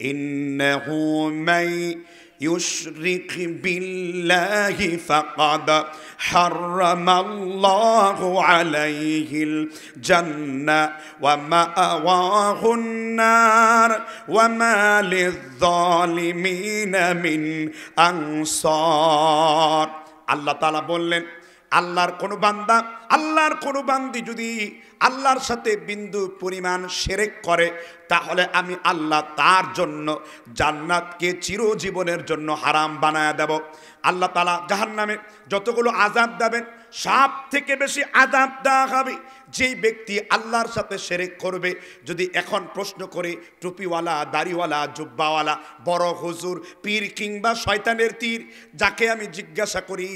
ইন্নাহু মান يشرك بالله فقد حرم الله عليه الجنة ومأواه النار وما للظالمين من أنصار আল্লাহ তাআলা বললেন আল্লাহর কোন বান্দা আল্লাহর কোন বান্দি যদি আল্লাহর সাথে বিন্দু পরিমাণ শিরক করে তাহলে আমি আল্লাহ তার জন্য জান্নাতকে চিরজীবনের জন্য হারাম বানায় দেব। আল্লাহ তাআলা জাহান্নামে যতগুলো আযাব দেবেন সব থেকে বেশি আযাব দেওয়া হবে যেই ব্যক্তি আল্লাহর সাথে শিরক করবে। যদি এখন প্রশ্ন করে টুপিওয়ালা, দাড়িওয়ালা, জুব্বাওয়ালা, বড় হুজুর, পীর কিংবা শয়তানের তীর যাকে আমি জিজ্ঞাসা করি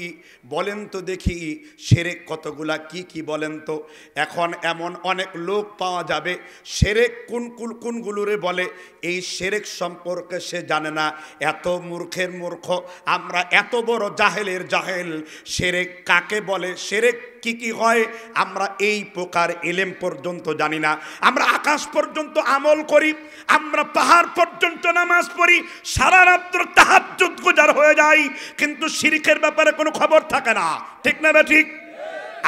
বলেন তো দেখি শিরক কতগুলা কি কি বলেন তো। এখন এমন অনেক লোক পাওয়া যাবে শিরক কোনগুলোরে বলে এই শিরক সম্পর্কে সে জানে না। এত মূর্খের মূর্খ আমরা, এত বড় জাহেলের জাহেল। শিরক কাকে বলে, শিরক কি কি হয় আমরা এই প্রকার ইলম পর্যন্ত জানি না। আমরা আকাশ পর্যন্ত আমল করি, আমরা পাহাড় পর্যন্ত নামাজ পড়ি, সারা রাত্র তাহাজ্জুদ গুজার হয়ে যাই, কিন্তু শিরকের ব্যাপারে কোনো খবর থাকে না। ঠিক না বে ঠিক?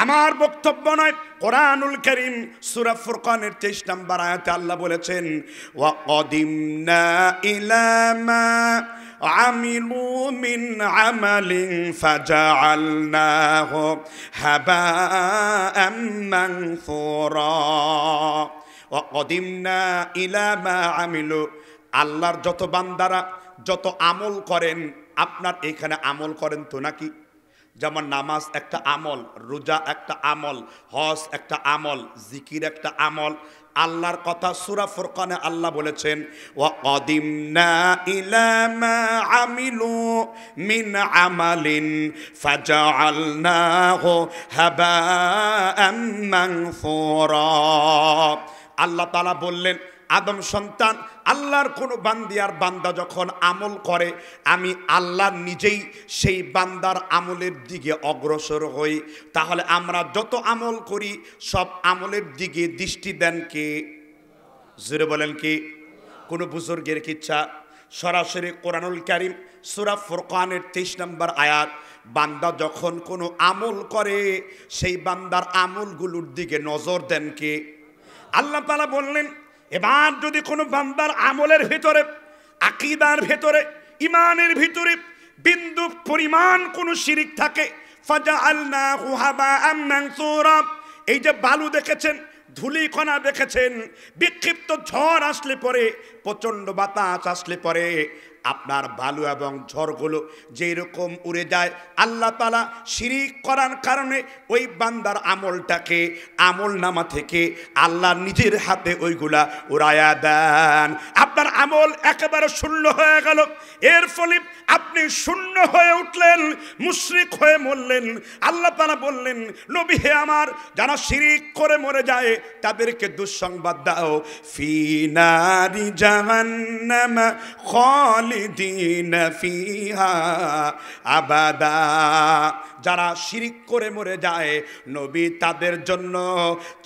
আমার বক্তব্য নয়, কোরআনুল কারীম সূরা ফুরকানের 23 নম্বর আয়াতে আল্লাহ বলেছেন ওয়া কাদিমনা ইলা মা আমিলু মিন আমালিন ফাজআলনাহু হাবাআম মানসুরা। ওয়া কাদিমনা ইলা মা আমিলু, আল্লাহর যত বান্দারা যত আমল করেন, আপনার এখানে আমল করেন তো নাকি? যেমন নামাজ একটা আমল, রোজা একটা আমল, হজ একটা আমল, জিকির একটা আমল। আল্লাহর কথা সূরা ফুরকানে আল্লাহ বলেছেন ওয়া কাদিমনা ইলা মা আমিলু মিন আমালিন ফাজআলনাহু হাবাআম মানসুরা। আল্লাহ তাআলা বললেন আদম সন্তান আল্লাহর কোনো বান্দি আর বান্দা যখন আমল করে আমি আল্লাহ নিজেই সেই বান্দার আমলের দিকে অগ্রসর হই। তাহলে আমরা যত আমল করি সব আমলের দিকে দৃষ্টি দেন কে? জোরে বলেন কি? কোনো বুজুর্গের ইচ্ছা? সরাসরি কোরআনুল কারীম সূরা ফুরকানের 23 নম্বর আয়াত, বান্দা যখন কোনো আমল করে সেই বান্দার আমলগুলোর দিকে নজর দেন কে? আল্লাহ তাআলা বললেন এবার যদি কোনো বান্দার আমলের ভিতরে, আকীদার ভিতরে, ইমানের ভিতরে বিন্দু পরিমাণ কোনো শিরক থাকে, ফাজআলনাহু হাবাআম মানসুরা। এই যে বালু দেখেছেন, ধূলিকণা দেখেছেন, বিক্ষিপ্ত ঝড় আসলে পরে, প্রচণ্ড বাতাস আসলে পরে আপনার বালু এবং ঝড়গুলো যেই রকম উড়ে যায়, আল্লাহ তাআলা শিরিক করার কারণে ওই বান্দার আমলটাকে আমল নামা থেকে আল্লাহ নিজের হাতে ওইগুলা উড়ায়া দেন। আপনার আমল একেবারে শূন্য হয়ে গেল। এর ফলে আপনি শূন্য হয়ে উঠলেন, মুশরিক হয়ে মরলেন। আল্লাহ তাআলা বললেন নবী হে আমার, যারা শিরিক করে মরে যায় তাদেরকে দুঃসংবাদ দাও, ফি নারি জাহান্নাম খালিদিনা ফিহা আবাদা। যারা শিরিক করে মরে যায় নবী তাদের জন্য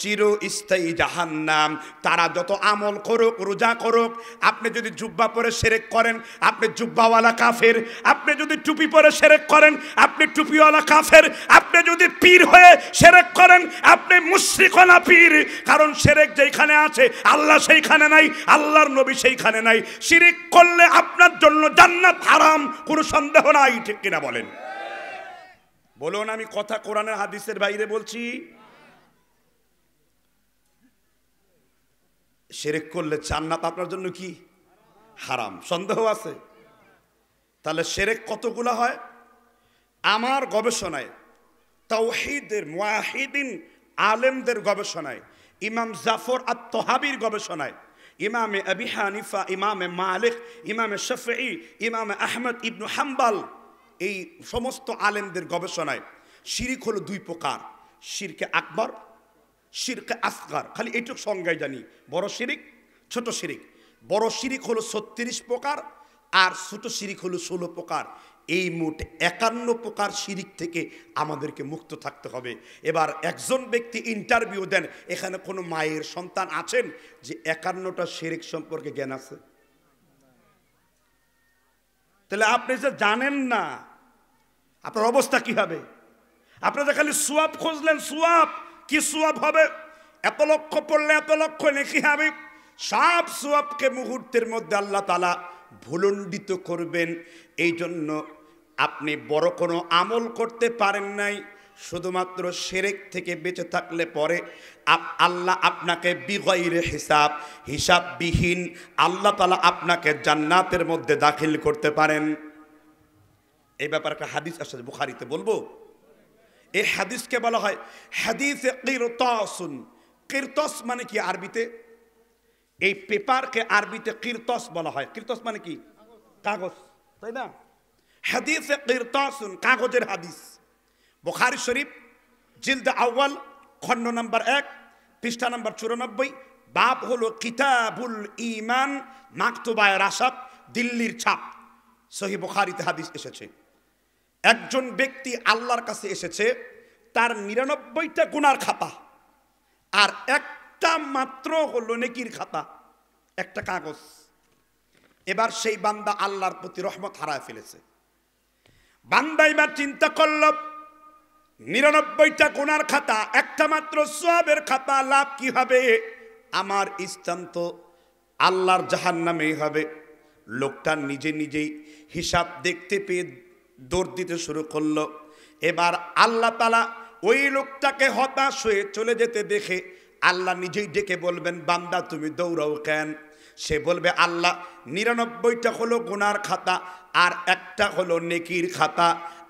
চিরস্থায়ী জাহান্নাম। তারা যত আমল করুক, রোজা করুক, আপনি যদি জুব্বা পরে শিরক করেন আপনি জুব্বাওয়ালা কাফের, আপনি যদি টুপি পরে শিরক করেন আপনি টুপিওয়ালা কাফের, আপনি যদি পীর হয়ে শিরক করেন আপনি মুশরিকওয়ালা পীর। কারণ শিরক যেখানে আছে আল্লাহ সেইখানে নাই, আল্লাহর নবী সেইখানে নাই। শিরক করলে আপনার জন্য জান্নাত হারাম, কোনো সন্দেহ নাই। ঠিক কিনা বলেন? বলুন, আমি কথা কোরআনের হাদিসের বাইরে বলছি? শিরক করলে জান্নাত আপনার জন্য কি হারাম? সন্দেহ আছে? তাহলে শিরক কতগুলো হয়? আমার গবেষণায়, তাওহীদের মুওয়াহিদিন আলেমদের গবেষণায়, ইমাম জাফর আত-তাহাবির গবেষণায়, ইমামে আবি হানিফা, ইমামে মালিক, ইমামে শাফিঈ, ইমামে আহমদ ইবনে হাম্বল, এই সমস্ত আলেমদের গবেষণায় শিরক হলো দুই প্রকার, শিরকে আকবর, শিরকে আসগর। খালি এইটুকু সংজ্ঞায় জানি, বড় শিরক, ছোট শিরক। বড় শিরক হলো 36 প্রকার আর ছোট শিরক হলো 16 প্রকার। এই মোট 51 প্রকার শিরক থেকে আমাদেরকে মুক্ত থাকতে হবে। এবার একজন ব্যক্তি ইন্টারভিউ দেন, এখানে কোনো মায়ের সন্তান আছেন যে 51টা শিরক সম্পর্কে জ্ঞান আছে? তাহলে আপনি যে জানেন না আপনার অবস্থা কি হবে? আপনারা খালি সোয়াব খুঁজলেন, সোয়াব কি সোয়াব হবে? এত লক্ষ পড়লে এত লক্ষ নেকি হবে। সব সোয়াবকে মুহূর্তের মধ্যে আল্লাহ তাআলা ভুলণ্ডিত করবেন। এই জন্য আপনি বড় কোনো আমল করতে পারেন নাই, শুধুমাত্র শিরক থেকে বেঁচে থাকলে পরে আল্লাহ আপনাকে বিগয়রে হিসাব, হিসাববিহীন আল্লাহ তাআলা আপনাকে জান্নাতের মধ্যে দাখিল করতে পারেন। এই ব্যাপারে একটা হাদিস আসছে বুখারীতে, বলবো? এই হাদিসকে বলা হয় হাদিসে কিরতাসুন। কিরতাস মানে কি আরবিতে? এই পেপারকে আরবিতে কিরতাস বলা হয়। কিরতাস মানে কি? কাগজ, তাই না? হাদিসে কিরতাসুন, কাগজের হাদিস। বুখারী শরীফ জিলদ আউয়াল খণ্ড নম্বর 1 পৃষ্ঠা নম্বর 94, বাব হলো কিতাবুল ঈমান, মাকতুবায়ে রাসাব, দিল্লির ছাপ। সহিহ বুখারীতে হাদিস এসেছে, একজন ব্যক্তি আল্লাহর কাছে এসেছে, তার 99টা গুনার খাতা আর একটা মাত্র হলো নেকির খাতা, একটা কাগজ। এবার সেই বান্দা আল্লাহর প্রতি রহমত হারায় ফেলেছে। বান্দা এবার চিন্তা করল 99টা গুনার খাতা, একটা মাত্র সওয়াবের খাতা, লাভ কি হবে? আমার স্থান তো আল্লাহর জাহান্নামেই হবে। লোকটা নিজে নিজেই হিসাব দেখতে পেয়ে দৌড় দিতে শুরু করলো। এবার আল্লাহ তাআলা ওই লোকটাকে হতাশ হয়ে চলে যেতে দেখে আল্লাহ নিজেই ডেকে বলবেন, বান্দা তুমি দৌড়াও কেন? সে বলবে, আল্লাহ 99টা হলো গুনার খাতা আর একটা হলো নেকির খাতা,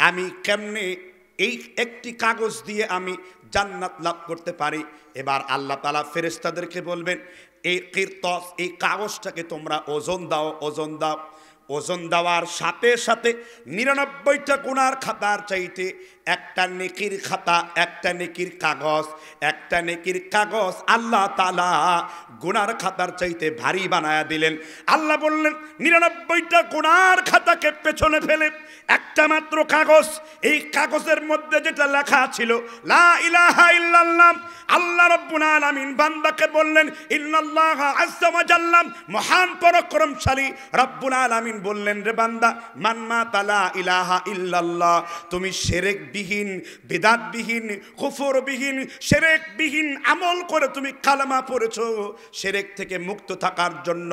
আমি কেমনে এই একটি কাগজ দিয়ে আমি জান্নাত লাভ করতে পারি? এবার আল্লাহ তাআলা ফেরেশতাদেরকে বলবেন, এই কিরতাস, এই কাগজটাকে তোমরা ওজন দাও, ওজন দাও। ওজন দেওয়ার সাথে সাথে 99টা গুনার খাতার চাইতে একটা নেকির খাতা, একটা নেকির কাগজ, একটা নেকির কাগজ আল্লাহ তাআলা গুনার খাতার চাইতে ভারী বানায়া দিলেন। আল্লাহ বললেন 99টা গুনার খাতাকে পেছনে ফেলে একটা মাত্র কাগজ, এই কাগজের মধ্যে যেটা লেখা ছিল লা ইলাহা ইল্লাল্লাহ, আল্লাহ রাব্বুল আলামিন বান্দাকে বললেন, ইন্নাল্লাহা আযজা ওয়া জাল্লা, মহান পরাক্রমশালী রব্বুল আলামিন বললেন, রে বান্দা, মান মাতা লা ইলাহা ইল্লাল্লাহ, তুমি শিরকবিহীন, বিদআতবিহীন, কুফরবিহীন, শিরকবিহীন আমল করে তুমি কালেমা পড়েছো, শিরক থেকে মুক্ত থাকার জন্য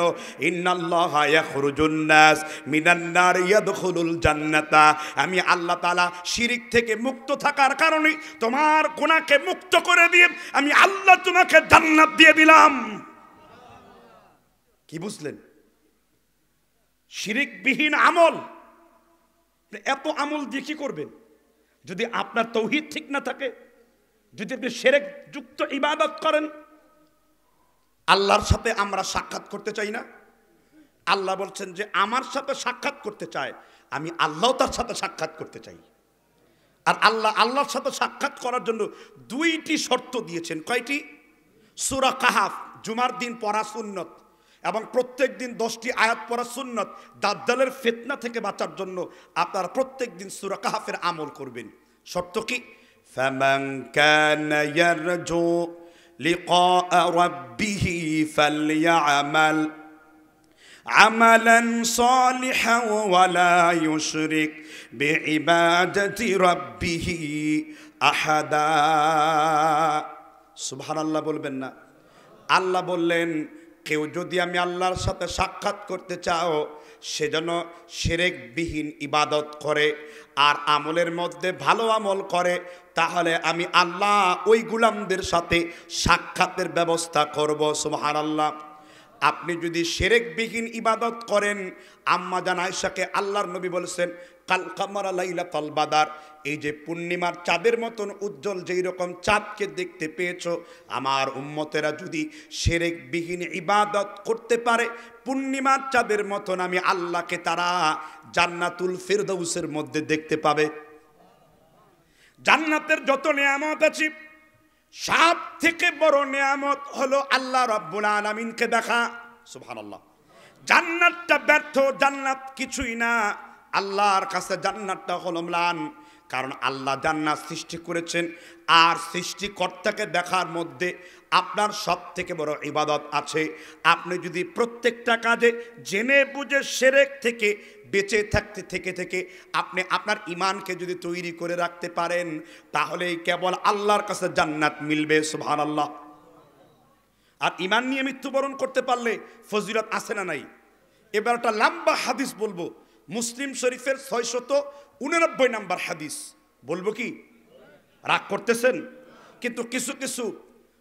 ইন্নাল্লাহা ইয়াখরুজুন নাস মিনান নার ইয়াদখুলুল জান্নাতা, আমি আল্লাহ তাআলা শিরক থেকে মুক্ত থাকার কারণে তোমার গুনাহকে মুক্ত করে দিয়ে আমি আল্লাহ তোমাকে জান্নাত দিয়ে দিলাম। কি বুঝলেন? শিরকবিহীন আমল, এত আমল দিয়ে কি করবেন যদি আপনার তাওহীদ ঠিক না থাকে, যদি আপনি শিরক যুক্ত ইবাদত করেন? আল্লাহর সাথে আমরা সাক্ষাৎ করতে চাই না? আল্লাহ বলছেন যে আমার সাথে সাক্ষাৎ করতে চায়, আমি আল্লাহ তার সাথে সাক্ষাৎ করতে চাই। আর আল্লাহ আল্লাহর সাথে সাক্ষাৎ করার জন্য 2টি শর্ত দিয়েছেন। কয়টি? সূরা কাহাফ জুমার দিন পড়া সুন্নত এবং প্রত্যেক দিন 10টি আয়াত পড়া সুন্নত। দাজ্জালের ফিতনা থেকে বাঁচার জন্য আপনারা প্রত্যেক দিন সূরা কাহাফের আমল করবেন। শর্ত কি? ফামান কানা ইয়ারজু লিকা রাব্বিহি ফালইআমাল আমালান সালিহান ওয়ালা ইউশরিক বিইবাদাতি রাব্বিহি আহাদা। সুবহানাল্লাহ বলবেন না? আল্লাহ বললেন, কেউ যদি আমি আল্লাহর সাথে সাক্ষাৎ করতে চাও, সেজন্য শিরকবিহীন ইবাদত করে আর আমলের মধ্যে ভালো আমল করে, তাহলে আমি আল্লাহ ওই গোলামদের সাথে সাক্ষাতের ব্যবস্থা করব। সুবহানাল্লাহ। আপনি যদি শিরকবিহীন ইবাদত করেন, আম্মা জান আয়েশাকে আল্লাহর নবী বলেছেন, কাল কামারা লাইলাতুল বাদার, এই যে পূর্ণিমার চাঁদের মতন উজ্জ্বল যেই রকম চাঁদকে দেখতে পেয়েছো, আমার উম্মতেরা যদি শিরকবিহীন ইবাদত করতে পারে পূর্ণিমার চাঁদের মতন, আমি আল্লাহকে তারা জান্নাতুল ফিরদাউসের মধ্যে দেখতে পাবে। জান্নাতের যত নিয়ামত আছে, সব থেকে বড় নিয়ামত হলো আল্লাহ রাব্বুল আলামিনকে দেখা। সুবহানাল্লাহ। জান্নাতটা ব্যর্থ, জান্নাত কিছুই না। আল্লাহর কাছে জান্নাতটা হলো ম্লান। কারণ আল্লাহ জান্নাত সৃষ্টি করেছেন, আর সৃষ্টিকর্তাকে দেখার মধ্যে আপনার সব থেকে বড় ইবাদত আছে। আপনি যদি প্রত্যেকটা কাজে জেনে বুঝে শিরক থেকে বেঁচে থাকতে থেকে আপনি আপনার ঈমানকে যদি তৈরি করে রাখতে পারেন, তাহলেই কেবল আল্লাহর কাছে জান্নাত মিলবে। সুবহানাল্লাহ। আর ঈমান নিয়ে মৃত্যুবরণ করতে পারলে ফজিলত আছে না নাই? এবার একটা লম্বা হাদিস বলবো, মুসলিম শরীফের 689 নম্বর হাদিস। বলবো কি? রাগ করতেছেন? কিন্তু কিছু কিছু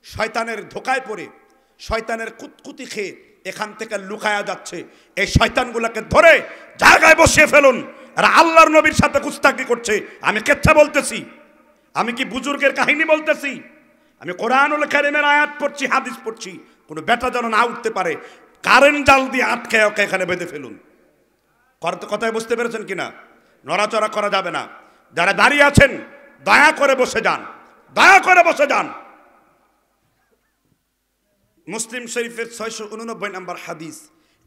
শয়তানের ধোকায় পড়ে, শয়তানের কুতকুতি খেয়ে এখান থেকে লুকায়া যাচ্ছে। এই শয়তানগুলোকে ধরে জায়গায় বসিয়ে ফেলুন। আর আল্লাহর নবীর সাথে কুস্তাকি করছে। আমি কেচ্ছা বলতেছি? আমি কি বুজুর্গের কাহিনী বলতেছি? আমি কোরআনুল কারীমের আয়াত পড়ছি, হাদিস পড়ছি। কোনো বেটা যেন না উঠতে পারে, কারেন্ট জাল দিয়ে আটকে ওকে এখানে বেঁধে ফেলুন। কথায় বুঝতে পেরেছেন কিনা? নড়াচড়া করা যাবে না। যারা দাঁড়িয়ে আছেন দয়া করে বসে যান, দয়া করে বসে যান। মুসলিম শরীফের 689 নম্বর হাদিস,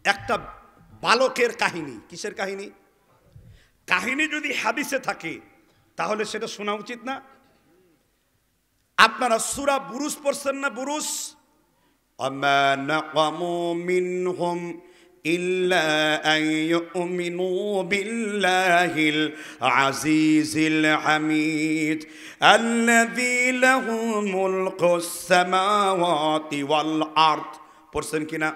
একটা বালকের কাহিনী। কিসের কাহিনী? কাহিনী যদি হাদিসে থাকে তাহলে সেটা শোনা উচিত না? আপনারা সূরা বুরুজ পড়ছেন না? বুরুজ, আমা নাকামু মিনহুম ইল্লা আন ইউমিনু বিল্লাহিল আজিজিল হামিদ আল্লাযী লাহু মুলকুস সামাওয়াতি ওয়াল আরদ। পড়ছেন কিনা?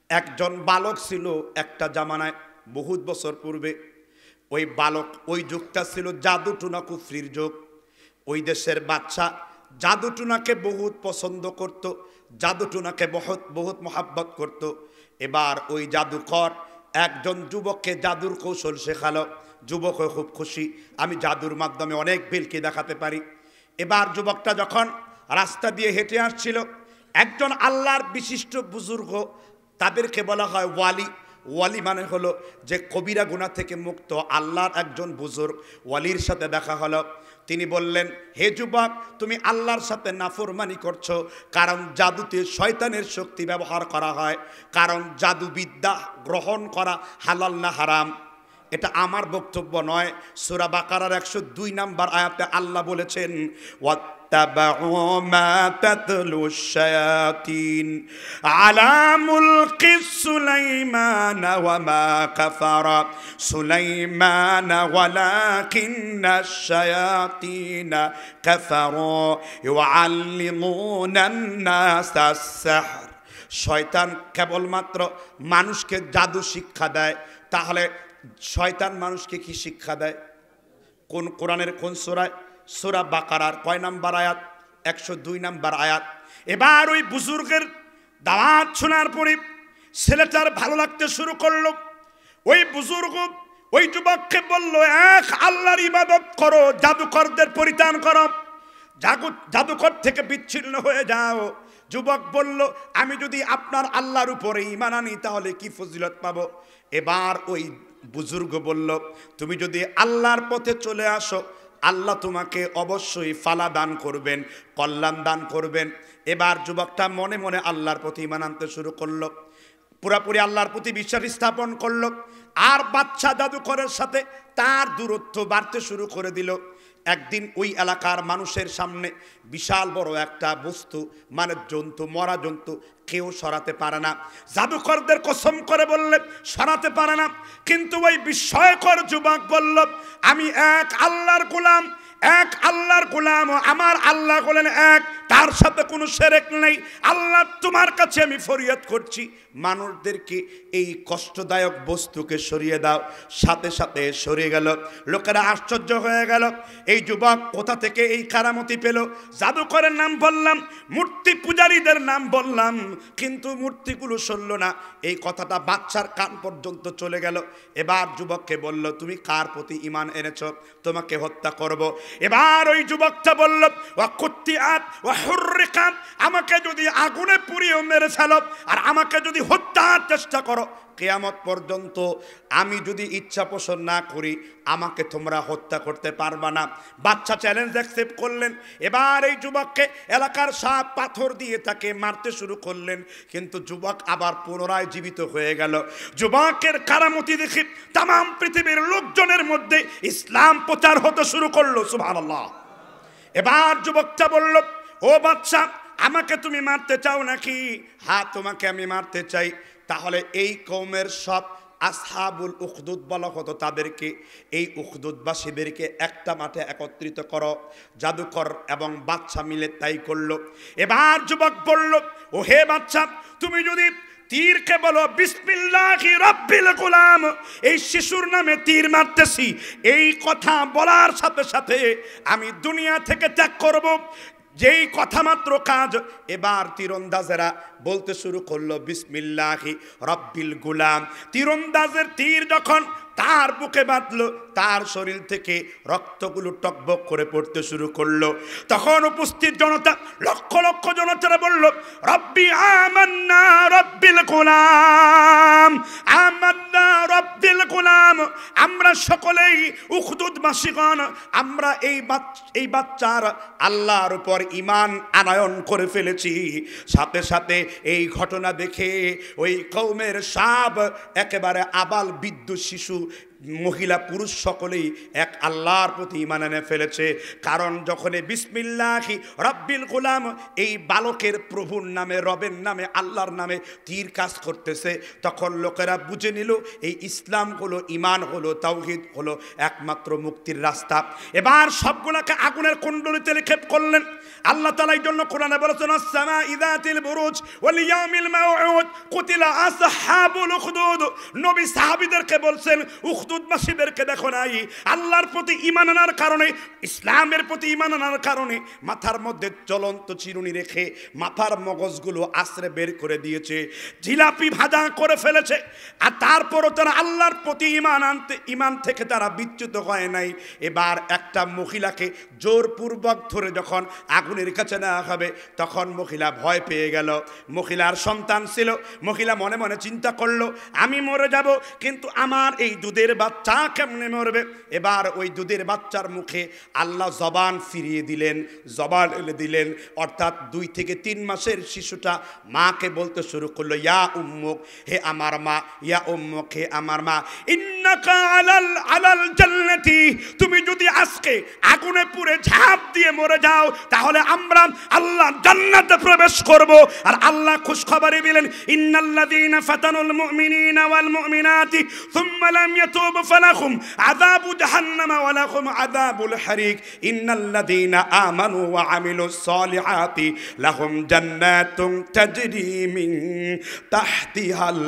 একজন বালক ছিল একটা জামানায়, বহুত বছর পূর্বে। ওই বালক, ওই যুগটা ছিল জাদুটুনা কুফরির যুগ। ওই দেশের বাচ্চা জাদুটুনাকে বহুত পছন্দ করত, জাদুটুনাকে বহুত মোহাব্বত করত। এবার ওই জাদুকর একজন যুবককে জাদুর কৌশল শেখালো। যুবক খুব খুশি, আমি জাদুর মাধ্যমে অনেক বেলকে দেখাতে পারি। এবার যুবকটা যখন রাস্তা দিয়ে হেঁটে আসছিল, একজন আল্লাহর বিশিষ্ট বুজুর্গ, তাদেরকে বলা হয় ওয়ালি। ওয়ালি মানে হলো যে কবিরা গুনাহ থেকে মুক্ত আল্লাহর একজন বুজুর্গ, ওয়ালির সাথে দেখা হলো। তিনি বললেন, হে যুবক, তুমি আল্লাহর সাথে নাফরমানি করছো, কারণ জাদুতে শয়তানের শক্তি ব্যবহার করা হয়। কারণ জাদুবিদ্যা গ্রহণ করা হালাল না হারাম, এটা আমার বক্তব্য নয়। সূরা বাকারার 102 নম্বর আয়াতে আল্লাহ বলেছেন, ওয়াত্তাবাউ মা তাতলুশ শায়াতিন আলা মুলকি সুলাইমান ওয়া মা কাফারা সুলাইমান ওয়ালাকিন্নাশ শায়াতিন কাফারু ইউআল্লিমুনান নাসাস সিহর। শয়তান কেবলমাত্র মানুষকে জাদু শিক্ষা দেয়। তাহলে শয়তান মানুষকে কি শিক্ষা দেয়? কোন কোরআনের কোন সূরায়? সূরা বাকারার কয় নাম্বার আয়াত? 102 নাম্বার আয়াত। এবার ওই বুজুর্গের দাওয়াত শোনার পরে ছেলেটার ভালো লাগতে শুরু করলো। ওই বুজুর্গ ওই যুবককে বলল, এক আল্লাহর ইবাদত করো, জাদুকরদের পরিত্রাণ করো, জাদুকর থেকে বিচ্ছিন্ন হয়ে যাও। যুবক বলল, আমি যদি আপনার আল্লাহর উপরে ঈমান আনি তাহলে কি ফজিলত পাবো? এবার ওই বুজুর্গ বলল, তুমি যদি আল্লাহর পথে চলে আসো, আল্লাহ তোমাকে অবশ্যই ফালা দান করবেন, কল্যাণ দান করবেন। এবার যুবকটা মনে মনে আল্লাহর প্রতি ঈমান আনতে শুরু করলো, পুরাপুরি আল্লাহর প্রতি বিশ্বাস স্থাপন করলো। আর বাচ্চা জাদুকরের সাথে তার দূরত্ব বাড়তে শুরু করে দিল। একদিন ওই এলাকার মানুষের সামনে বিশাল বড় একটা বস্তু, মানে জন্তু, মরা জন্তু, কেউ সরাতে পারে না। জাদুকরদের কসম করে বললেন সরাতে পারে না। কিন্তু ওই বিস্ময়কর যুবক বলল, আমি এক আল্লাহর গোলাম, এক আল্লাহর গোলাম, আমার আল্লাহ বলেন এক, তার সাথে কোনো শিরক নেই। আল্লাহ তোমার কাছে আমি ফরিয়াদ করছি, মানুষদেরকে এই কষ্টদায়ক বস্তুকে সরিয়ে দাও। সাথে সাথে সরিয়ে গেল। লোকেরা আশ্চর্য হয়ে গেল, এই যুবক কোথা থেকে এই কারামতি পেল? জাদুকরের নাম বললাম, মূর্তি পূজারীদের নাম বললাম, কিন্তু মূর্তিগুলো সরল না। এই কথাটা বাচ্চার কান পর্যন্ত চলে গেল। এবার যুবককে বলল, তুমি কার প্রতি ঈমান এনেছ? তোমাকে হত্যা করব। এবার ওই যুবকটা বলল, ওয়া কুত্তিআত ওয়া হুররিকাত, আমাকে যদি আগুনে পুড়িয়ে মেরে ফেলো আর আমাকে যদি হত্যার চেষ্টা করো, কিয়ামত পর্যন্ত আমি যদি ইচ্ছা পোষণ না করি আমাকে তোমরা হত্যা করতে পারবা না। বাচ্চা চ্যালেঞ্জ অ্যাকসেপ্ট করলেন। এবার এই যুবককে এলাকার সাপ পাথর দিয়ে তাকে মারতে শুরু করলেন, কিন্তু যুবক আবার পুনরায় জীবিত হয়ে গেল। যুবকের কারামতি দেখে তাম পৃথিবীর লোকজনের মধ্যে ইসলাম প্রচার হতে শুরু করলো। সুবহানাল্লাহ। এবার যুবকটা বলল, ও বাচ্চা, আমাকে তুমি মারতে চাও নাকি? হ্যাঁ, তোমাকে আমি মারতে চাই। তাহলে এই কওমের সব আসহাবুল উখদুদ বলা হতো তাদেরকে, এই উখদুদবাসীদেরকে একটা মাঠে একত্রিত করো। জাদুকর এবং বাচ্চা মিলে তাই করলো। এবার যুবক বলল, ও হে বাচ্চা, তুমি যদি তীরকে বলো বিসমিল্লাহি রাব্বিল গুলাম, এই শিশুর নামে তীর মারতেছি, এই কথা বলার সাথে সাথে আমি দুনিয়া থেকে ত্যাগ করব। যেই কথা মাত্র কাজ। এবার তীরন্দাজেরা বলতে শুরু করলো বিসমিল্লাহি রাব্বিল গুলাম। তীরন্দাজের তীর যখন তার বুকে বাঁধলো, তার শরীর থেকে রক্তগুলো টকবক করে পড়তে শুরু করলো। তখন উপস্থিত জনতা, লক্ষ লক্ষ জনতারা বলল, রব্বি আমান্না রাব্বিল গুলাম, আমান্না রাব্বিল গুলাম, আমরা সকলেই উখদুদবাসীগণ আমরা এই বাচ্চার আল্লাহর উপর ঈমান আনয়ন করে ফেলেছি। সাথে সাথে এই ঘটনা দেখে ওই কওমের সব একেবারে আবাল বৃদ্ধ শিশু মহিলা পুরুষ সকলেই এক আল্লাহর প্রতি ঈমান এনে ফেলেছে। কারণ যখন বিসমিল্লাহি রাব্বিল গুলাম এই বালকের প্রভুর নামে, রবের নামে, আল্লাহর নামে তীর কাজ করতেছে, তখন লোকেরা বুঝে নিল এই ইসলাম হলো, ঈমান হলো, তাওহীদ হলো একমাত্র মুক্তির রাস্তা। এবার সবগুলোকে আগুনের কুণ্ডলিতে নিক্ষেপ করলেন। আল্লাহ তাআলা এই জন্য কোরআনে বলেছেন, আসসামা ইযাতিল বুরুজ ওয়াল ইয়াউমিল মাউউদ কুতিলা আসহাবুল উখদুদ। নবী সাহাবীদেরকে বলছেন, উখদুদবাসীদেরকে দেখো নাই, আল্লাহর প্রতি ঈমান আনার কারণে, ইসলামের প্রতি ঈমান আনার কারণে মাথার মধ্যে জ্বলন্ত চিরুনি রেখে মাথার মগজগুলো আশ্রে বের করে দিয়েছে, জিলাপি ভাজা করে ফেলেছে। আর তারপরও তারা আল্লাহর প্রতি ঈমান থেকে তারা বিচ্যুত হয় নাই। এবার একটা মহিলাকে জোরপূর্বক ধরে যখন আগুনের কাছে নেওয়া হবে, তখন মহিলা ভয় পেয়ে গেল। মহিলার সন্তান ছিল। মহিলা মনে মনে চিন্তা করলো, আমি মরে যাব, কিন্তু আমার এই দুধের বাচ্চা কেমনে মরবে? এবার ওই দুধের বাচ্চার মুখে আল্লাহ জবান ফিরিয়ে দিলেন, জবান এনে দিলেন। অর্থাৎ 2 থেকে 3 মাসের শিশুটা মাকে বলতে শুরু করলো, ইয়া উম্মুক, হে আমার মা, ইয়া উম্মুক, হে আমার মা, ইন্নাকা আলাল জান্নাতি, তুমি যদি আজকে আগুনে পুড়ে ঝাঁপ দিয়ে মরে যাও তাহলে আমরা আল্লাহ জান্নাতে প্রবেশ করব। আর আল্লাহ খুশখবরি দিলেন, ইন্নাল্লাযীনা ফাতানুল মুমিনিনা ওয়াল মুমিনাতি সুম্মা লাম ইয়াতুবু ফালাহুম আযাবু জাহান্নাম ওয়া লাহুম আযাবুল হারিক ইন্নাল্লাযীনা আমানু ওয়া আমিলুস সালিহাতি লাহুম জান্নাতুন তাজরি মিন তাহতিহাল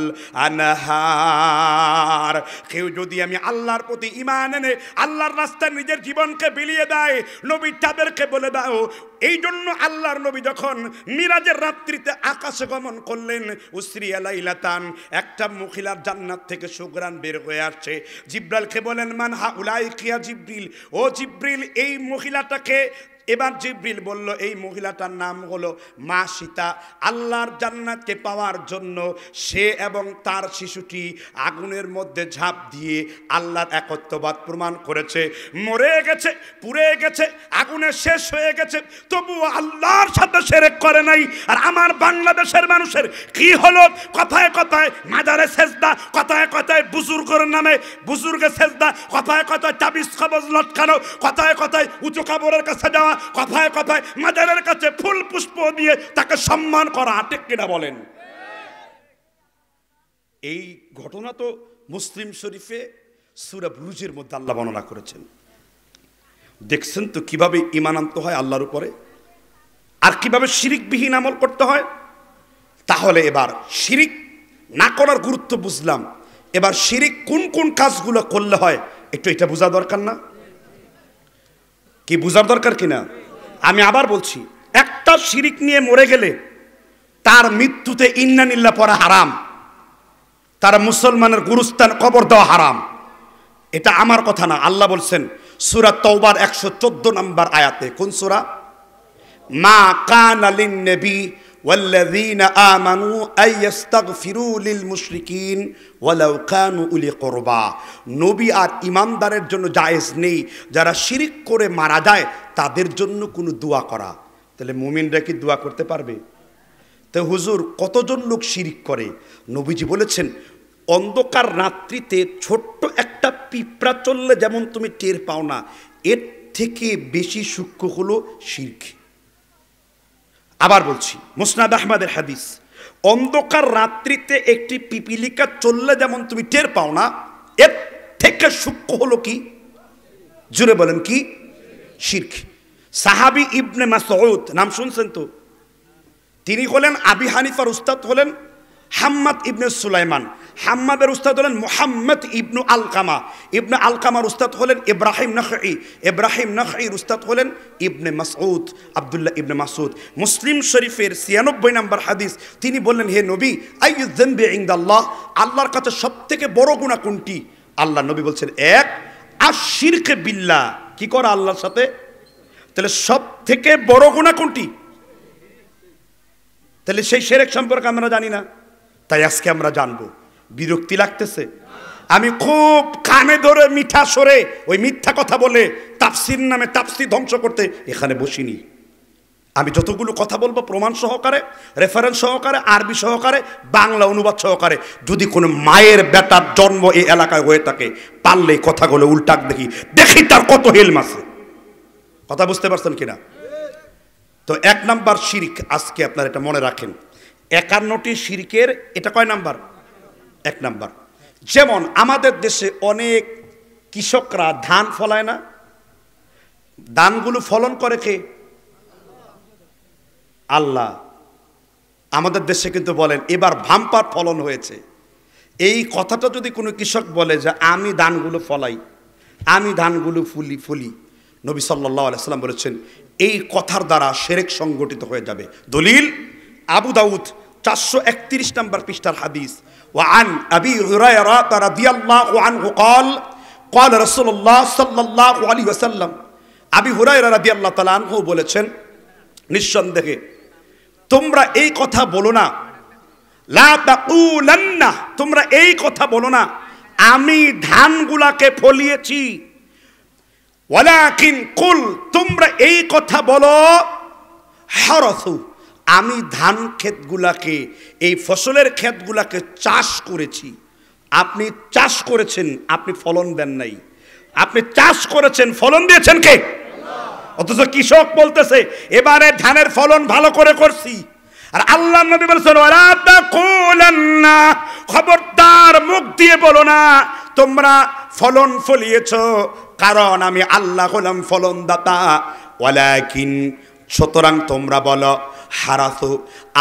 আনহার। কেউ যদি আমি আল্লাহর প্রতি ঈমান এনে আল্লাহর রাস্তায় নিজের জীবনকে বিলিয়ে দেয়, নবী তাদেরকে বলে দাও। এই জন্য আল্লাহর নবী যখন মিরাজের রাত্রিতে আকাশে গমন করলেন, উসরিয়া লাইলাতান, একটা মহিলার জান্নাত থেকে সুঘ্রাণ বের হয়ে আসছে। জিব্রাইলকে বলেন, মান হাউলাই কিয়া জিব্রিল, ও জিব্রিল, এই মহিলাটাকে। এবার জিব্রিল বলল, এই মহিলাটার নাম হলো মা সীতা। আল্লাহর জান্নাতকে পাওয়ার জন্য সে এবং তার শিশুটি আগুনের মধ্যে ঝাঁপ দিয়ে আল্লাহর একত্ববাদ প্রমাণ করেছে। মরে গেছে, পুড়ে গেছে, আগুনে শেষ হয়ে গেছে, তবুও আল্লাহর সাথে শিরক করে নাই। আর আমার বাংলাদেশের মানুষের কি হলো? কথায় কথায় মাজারে সেজদা, কথায় কথায় বুজুর্গের নামে বুজুর্গের সেজদা, কথায় কথায় তাবিজ কবজ লটকানো, কথায় কথায় উঁচু কবরের কাছে যাওয়া, কথায় কথায় মাজারের কাছে ফুল পুষ্প দিয়ে তাকে সম্মান করা। ঠিক কিনা বলেন? এই ঘটনা তো মুসলিম শরীফে সূরা বুরুজের মধ্যে আল্লাহ বর্ণনা করেছেন। দেখছেন তো কিভাবে ঈমান আনতে হয় আল্লাহর উপরে, আর কিভাবে শিরিকবিহীন আমল করতে হয়। তাহলে এবার শিরিক না করার গুরুত্ব বুঝলাম। এবার শিরিক কোন কোন কাজগুলো করলে হয় একটু এটা বোঝা দরকার না? কি বোঝার দরকার কিনা? আমি আবার বলছি, একটা শিরিক নিয়ে মরে গেলে তার মৃত্যুতে ইন্নানিল্লাহ পড়া হারাম, তার মুসলমানের গুরুস্থান কবর দেওয়া হারাম। এটা আমার কথা না, আল্লাহ বলছেন সূরা তাওবার 114 নম্বর আয়াতে। কোন সূরা? মা কানা লিন-নবী ওয়াল্লাযীনা আমানু আইয়াস্তাগফিরু লিল মুশরিকিন ওয়ালাউ কানু উলি কুরবা। নবী আর ঈমানদারের জন্য জায়েজ নেই যারা শিরক করে মারা যায় তাদের জন্য কোনো দোয়া করা। তাহলে মুমিনরা কি দোয়া করতে পারবে? তো হুজুর কতজন লোক শিরক করে? নবীজি বলেছেন অন্ধকার রাত্রিতে ছোট্ট একটা পিঁপড়া চললে যেমন তুমি টের পাও না, এর থেকে বেশি সূক্ষ্ম হলো শিরক। আবার বলছি, মুসনাদ আহমদের হাদিস, অন্ধকার রাত্রিতে একটি পিপিলিকা চললে যেমন তুমি টের পাও না, এর থেকে সূক্ষ্ম হলো কি? জুড়ে বলেন কি? শিরক। সাহাবী ইবনে মাসউদ, নাম শুনছেন তো? তিনি হলেন আবি হানিফার উস্তাদ হলেন হাম্মাদ ইবনে সুলাইমান, হাম্মাদের উস্তাদ হলেন মুহাম্মদ ইবনু আলকামা, ইবনে আলকামার উস্তাদ হলেন ইব্রাহিম নখঈ, ইব্রাহিম নখঈর উস্তাদ হলেন ইবনে মাসউদ, আব্দুল্লাহ ইবনে মাসউদ। মুসলিম শরীফের ৯৬ নম্বর হাদিস, তিনি বললেন হে নবী, আইয়ু যামবি ইনদাল্লাহ, আল্লাহর কাছে সবথেকে বড় গুনাহ কোনটি? আল্লাহ নবী বলছেন এক, আশরিক বিল্লাহ, কি করা আল্লাহর সাথে। তাহলে সবথেকে বড় গুনাহ কোনটি? তাহলে সেই শিরক সম্পর্কে আমরা জানি না, তাই আজকে আমরা জানবো। বিরক্তি লাগতেছে? আমি খুব কানে ধরে মিঠা সরে ওই মিথ্যা কথা বলে তাফসির নামে তাফসির ধ্বংস করতে এখানে বসিনি। আমি যতগুলো কথা বলবো প্রমাণ সহকারে, রেফারেন্স সহকারে, আরবি সহকারে, বাংলা অনুবাদ সহকারে। যদি কোনো মায়ের বেটার জন্ম এই এলাকায় হয়ে থাকে, পারলে কথাগুলো উল্টাক দেখি দেখি তার কত হেলম আছে। কথা বুঝতে পারছেন কিনা? তো ১ নাম্বার শিরক, আজকে আপনারা এটা মনে রাখেন। ৫১টি শিরকের এটা কয় নাম্বার? ১ নাম্বার। যেমন আমাদের দেশে অনেক কৃষকরা ধান ফলায় না, ধানগুলো ফলন করে কে? আল্লাহ। আমাদের দেশে কিন্তু বলেন এবার ভাম্পার ফলন হয়েছে। এই কথাটা যদি কোনো কৃষক বলে যে আমি ধানগুলো ফলাই, আমি ধানগুলো ফুলি, নবী সাল্লাল্লাহু আলাইহি ওয়াসাল্লাম বলেছেন এই কথার দ্বারা শিরক সংগঠিত হয়ে যাবে। দলিল আবু দাউদ ৪৩১ নম্বর পৃষ্ঠার হাদিস, ওয়া আন আবি হুরায়রা রাদিয়াল্লাহু আনহু قال قال رسول الله সাল্লাল্লাহু আলাইহি ওয়াসাল্লাম, আবি হুরায়রা রাদিয়াল্লাহু তাআলা আনহু বলেছেন নিঃসন্দেহে তোমরা এই কথা বলো না, লা তাকুলান্না, তোমরা এই কথা বলো না আমি ধানগুলাকে ফলিয়েছি, ওয়ালাকিন কুল, তোমরা এই কথা বলো হারাসু, আমি ধান ক্ষেতগুলাকে, এই ফসলের ক্ষেতগুলাকে চাষ করেছি। আপনি চাষ করেছেন, আপনি ফলন দেন নাই। আপনি চাষ করেছেন, ফলন দিয়েছেন কে? অথচ কৃষক বলতেছে এবারে ধানের ফলন ভালো করে করছি। আর আল্লাহ নবী বলেছেন ওয়ালা তাকুলান্না, খবরদার মুখ দিয়ে বলো না তোমরা ফলন ফলিয়েছো, কারণ আমি আল্লাহ হলাম ফলন দাতা। ওয়ালাকিন, সুতরাং তোমরা বলো হারাসু,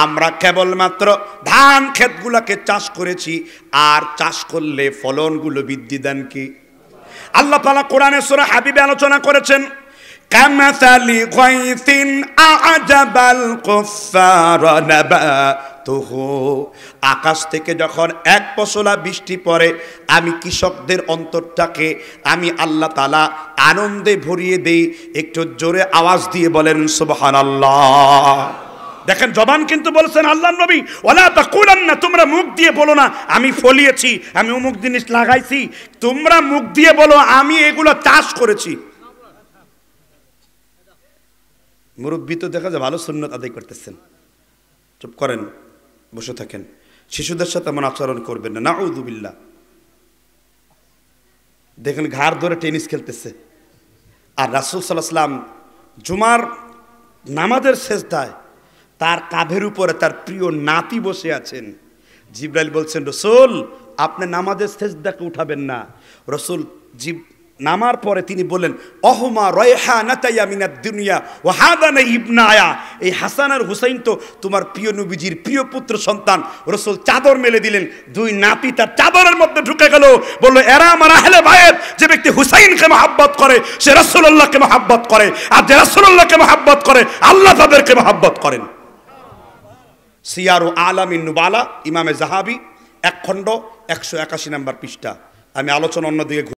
আমরা কেবলমাত্র ধান ক্ষেতগুলোকে চাষ করেছি, আর চাষ করলে ফলনগুলো বৃদ্ধি দেন কি আল্লাহ তাআলা। কোরআনে সূরা হাবিবে আলোচনা করেছেন কামাসালি গায়সিন আ'জাবাল কুফফারা নাবাতুহু, আকাশ থেকে যখন এক পশলা বৃষ্টি পড়ে আমি কৃষকদের অন্তরটাকে আমি আল্লাহ তাআলা আনন্দে ভরিয়ে দেই। একটু জোরে আওয়াজ দিয়ে বলেন সুবহানাল্লাহ। দেখেন জবান কিন্তু বলছেন আল্লাহর নবী ওয়ালা তাকুলান্না, তোমরা মুখ দিয়ে বলো না আমি ফলিয়েছি, আমি অমুক জিনিস লাগাইছি, তোমরা মুখ দিয়ে বলো আমি এগুলো চাষ করেছি। মুরব্বী তো দেখা যায় ভালো সুন্নাত আদায় করতেছেন, চুপ করেন, বসে থাকেন। শিশুদের সাথে এমন আচরণ করবেন না, নাউযুবিল্লাহ। দেখেন ঘাড় ধরে টেনিস খেলতেছে, আর রাসূল সাল্লাল্লাহু আলাইহি ওয়াসাল্লাম জুমার নামাজের সেজদায় তার কাঁধের উপরে তার প্রিয় নাতি বসে আছেন। জিবরাইল বলছেন রাসূল আপনি নামাজের সেজদাকে উঠাবেন না। রাসূল নামার পরে তিনি বললেন অহমা রায়হানাতায়া মিনাদ দুনিয়া ওয়া হাদানা ইবনায়া, এই হাসান আর হুসাইন তো তোমার প্রিয় নবীজির প্রিয় পুত্র সন্তান। রাসূল চাদর মেলে দিলেন, দুই নাতি তার চাদরের মধ্যে ঢুকে গেল, বলল এরা আমার আহলে বায়ত, যে ব্যক্তি হুসাইনকে মহব্বত করে সে রাসূলুল্লাহকে মহব্বত করে, আর যে রাসূলুল্লাহকে মহব্বত করে আল্লাহ তাদেরকে মহব্বত করেন। সিয়ারু আলামিন নুবালা, ইমামে যাহাবি ১ খণ্ড ১৮১ নম্বর পৃষ্ঠা। আমি আলোচনা অন্যদিকে